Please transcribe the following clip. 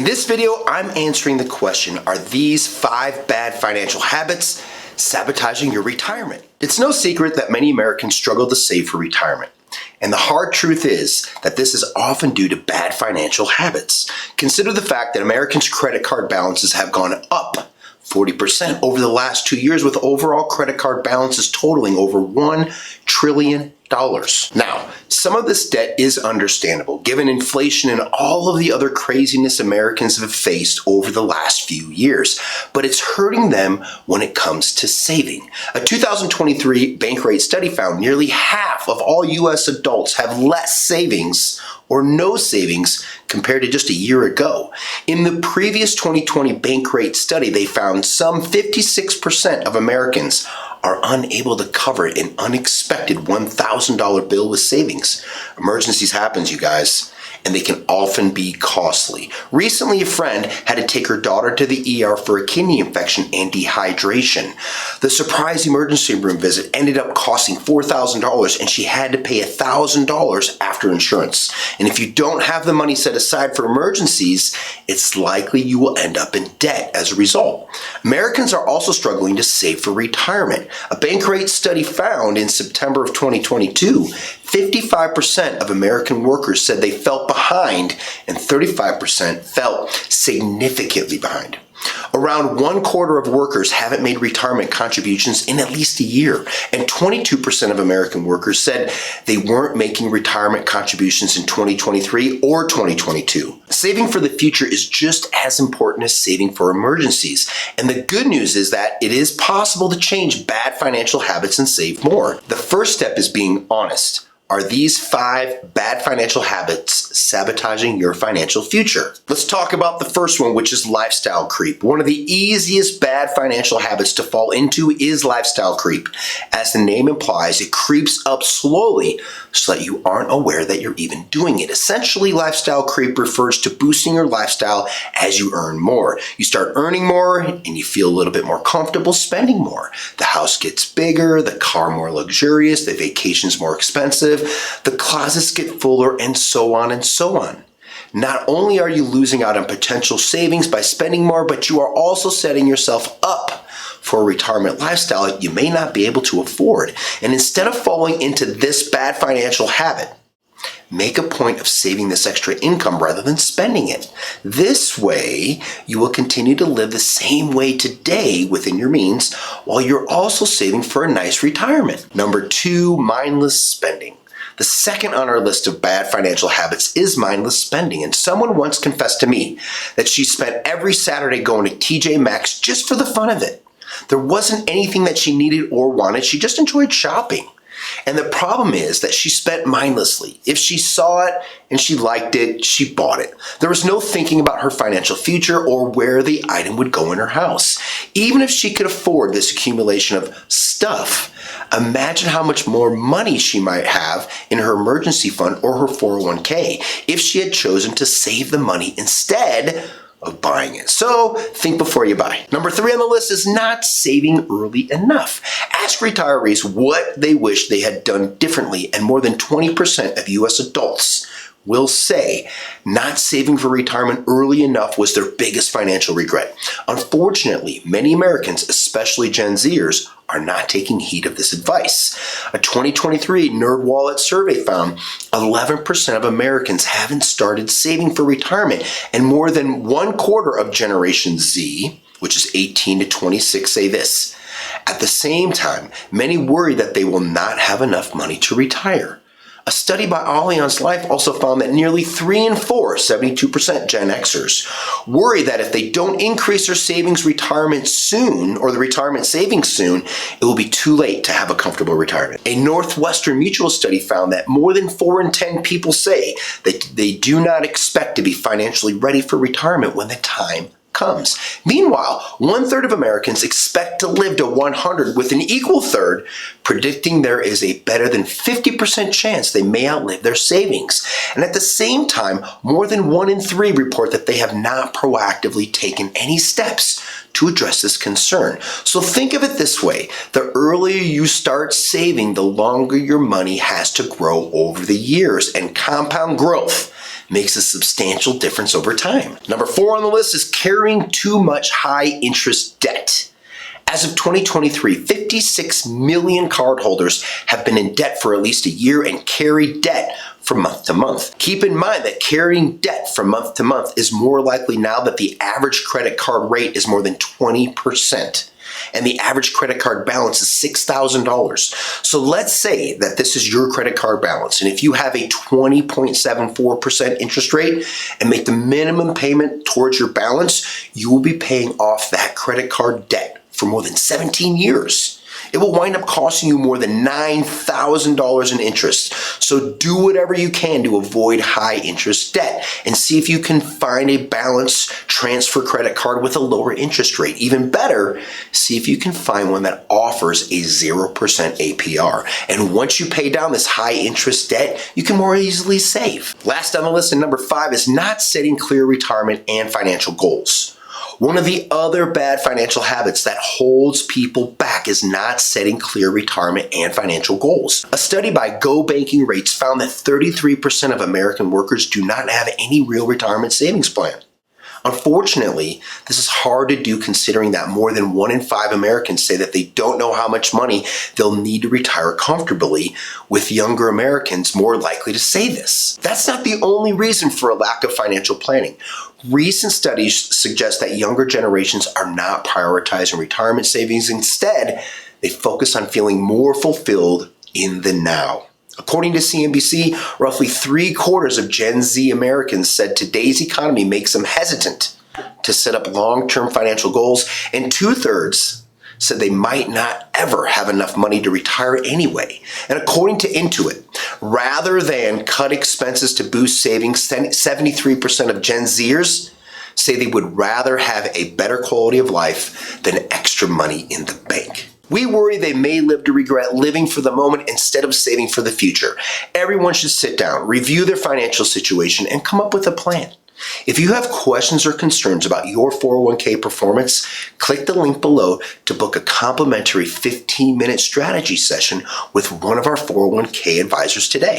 this video, I'm answering the question, are these 5 bad financial habits sabotaging your retirement? It's no secret that many Americans struggle to save for retirement. And the hard truth is that this is often due to bad financial habits. Consider the fact that Americans' credit card balances have gone up 40% over the last 2 years, with overall credit card balances totaling over $1 trillion. Now, some of this debt is understandable given inflation and all of the other craziness Americans have faced over the last few years, but it's hurting them when it comes to saving. A 2023 Bankrate study found nearly half of all U.S. adults have less savings or no savings compared to just a year ago. In the previous 2020 Bankrate study, they found some 56% of Americans are unable to cover an unexpected $1,000 bill with savings. Emergencies happen, you guys, and they can often be costly. Recently, a friend had to take her daughter to the ER for a kidney infection and dehydration. The surprise emergency room visit ended up costing $4,000, and she had to pay $1,000 after insurance. And if you don't have the money set aside for emergencies, it's likely you will end up in debt as a result. Americans are also struggling to save for retirement. A Bankrate study found in September of 2022, 55% of American workers said they felt behind, and 35% felt significantly behind. Around 1/4 of workers haven't made retirement contributions in at least a year, and 22% of American workers said they weren't making retirement contributions in 2023 or 2022. Saving for the future is just as important as saving for emergencies, and the good news is that it is possible to change bad financial habits and save more. The first step is being honest. Are these 5 bad financial habits sabotaging your financial future? Let's talk about the first one, which is lifestyle creep. One of the easiest bad financial habits to fall into is lifestyle creep. As the name implies, it creeps up slowly so that you aren't aware that you're even doing it. Essentially, lifestyle creep refers to boosting your lifestyle as you earn more. You start earning more and you feel a little bit more comfortable spending more. The house gets bigger, the car more luxurious, the vacation's more expensive, the closets get fuller, and so on and so on. Not only are you losing out on potential savings by spending more, but you are also setting yourself up for a retirement lifestyle that you may not be able to afford. And instead of falling into this bad financial habit, make a point of saving this extra income rather than spending it. This way, you will continue to live the same way today within your means, while you're also saving for a nice retirement. Number 2, mindless spending. The second on our list of bad financial habits is mindless spending, and someone once confessed to me that she spent every Saturday going to TJ Maxx just for the fun of it. There wasn't anything that she needed or wanted, she just enjoyed shopping. And the problem is that she spent mindlessly. If she saw it and she liked it, she bought it. There was no thinking about her financial future or where the item would go in her house. Even if she could afford this accumulation of stuff, imagine how much more money she might have in her emergency fund or her 401k if she had chosen to save the money instead of buying it. So think before you buy. Number 3 on the list is not saving early enough. Ask retirees what they wish they had done differently, and more than 20% of U.S. adults will say not saving for retirement early enough was their biggest financial regret. Unfortunately, many Americans, especially Gen Zers, are not taking heed of this advice. A 2023 NerdWallet survey found 11% of Americans haven't started saving for retirement, and more than 1/4 of Generation Z, which is 18 to 26, say this. At the same time, many worry that they will not have enough money to retire. A study by Allianz Life also found that nearly 3 in 4, 72% Gen Xers, worry that if they don't increase their savings retirement soon, or the retirement savings soon, it will be too late to have a comfortable retirement. A Northwestern Mutual study found that more than 4 in 10 people say that they do not expect to be financially ready for retirement when the time comes. Meanwhile, 1/3 of Americans expect to live to 100, with an equal third predicting there is a better than 50% chance they may outlive their savings. And at the same time, more than 1 in 3 report that they have not proactively taken any steps to address this concern. So think of it this way: the earlier you start saving, the longer your money has to grow over the years, and compound growth makes a substantial difference over time. Number 4 on the list is carrying too much high interest debt. As of 2023, 56 million cardholders have been in debt for at least a year and carry debt from month to month. Keep in mind that carrying debt from month to month is more likely now that the average credit card rate is more than 20%. And the average credit card balance is $6,000. So let's say that this is your credit card balance. And if you have a 20.74% interest rate and make the minimum payment towards your balance, you will be paying off that credit card debt for more than 17 years. It will wind up costing you more than $9,000 in interest. So do whatever you can to avoid high interest debt and see if you can find a balance transfer credit card with a lower interest rate. Even better, see if you can find one that offers a 0% APR. And once you pay down this high interest debt, you can more easily save. Last on the list, and number 5, is not setting clear retirement and financial goals. One of the other bad financial habits that holds people back is not setting clear retirement and financial goals. A study by Go Banking Rates found that 33% of American workers do not have any real retirement savings plan. Unfortunately, this is hard to do considering that more than 1 in 5 Americans say that they don't know how much money they'll need to retire comfortably, with younger Americans more likely to say this. That's not the only reason for a lack of financial planning. Recent studies suggest that younger generations are not prioritizing retirement savings. Instead, they focus on feeling more fulfilled in the now. According to CNBC, roughly 3/4 of Gen Z Americans said today's economy makes them hesitant to set up long-term financial goals, and 2/3 said they might not ever have enough money to retire anyway. And according to Intuit, rather than cut expenses to boost savings, 73% of Gen Zers say they would rather have a better quality of life than extra money in the bank. We worry they may live to regret living for the moment instead of saving for the future. Everyone should sit down, review their financial situation, and come up with a plan. If you have questions or concerns about your 401k performance, click the link below to book a complimentary 15-minute strategy session with one of our 401k advisors today.